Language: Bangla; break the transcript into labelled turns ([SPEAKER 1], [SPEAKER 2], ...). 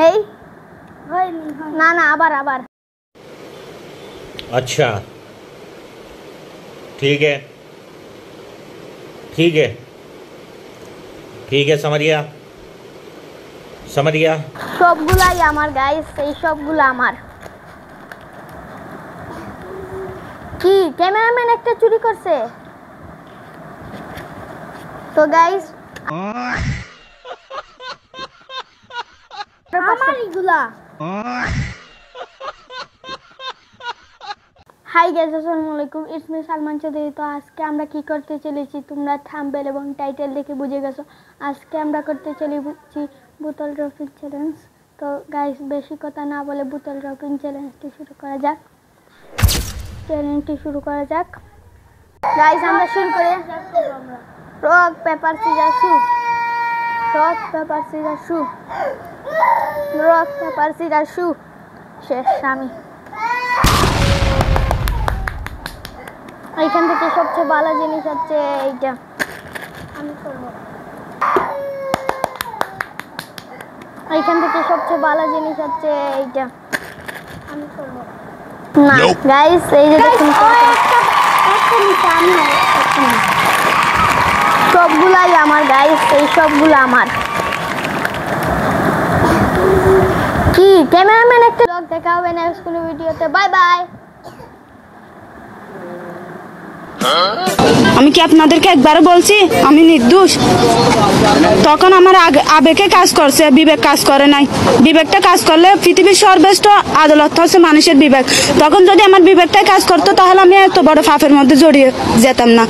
[SPEAKER 1] এই না না আবার আবার।
[SPEAKER 2] अच्छा ठीक है ठीक है ठीक है, समझ गया समझ गया।
[SPEAKER 1] সবগুলাই আমার গাইস, এই সবগুলো আমার। কি ক্যামেরাম্যান একটা চুরি করছে তো গাইস, আমার এগুলা। হাই গাইস, আসসালামু আলাইকুম, ইটস মি সালমান চৌধুরী। তো আজকে আমরা কি করতে চলেছি তোমরা থাম্বনেল এবং টাইটেল দেখে বুঝে গেছো। আজকে আমরা করতে চলেছি বোতল ড্রপিং চ্যালেঞ্জ। তো গাইস বেশি কথা না বলে বোতল ড্রপিং চ্যালেঞ্জটি শুরু করা যাক। গাইস আমরা শুরু করি। রক পেপার সিজার শু, রক পেপার সিজার শু, রক পেপার সিজার শু। শেষ আমি। এইখান থেকে সবচেয়ে ভালো জিনিস হচ্ছে এইটা, আমি করব। এইখান থেকে সবচেয়ে ভালো জিনিস হচ্ছে এইটা, আমি করব না। গাইস এই যে দেখুন, সবগুলাই আমার গাইস, এই সবগুলো আমার। কি ক্যামেরাম্যান একটা ব্লগ দেখা হবে নেক্সট কোনো ভিডিওতে। Bye bye.
[SPEAKER 3] আমি কি আপনাদেরকে একবার বলছি আমি নির্দোষ? তখন আমার আবেগে কাজ করছে, বিবেক কাজ করে নাই। বিবেকটা কাজ করলে পৃথিবীর সর্বশ্রেষ্ঠ আদালত হচ্ছে মানুষের বিবেক। তখন যদি আমার বিবেকটাই কাজ করতো তাহলে আমি এত বড় পাপের মধ্যে জড়িয়ে যেতাম না।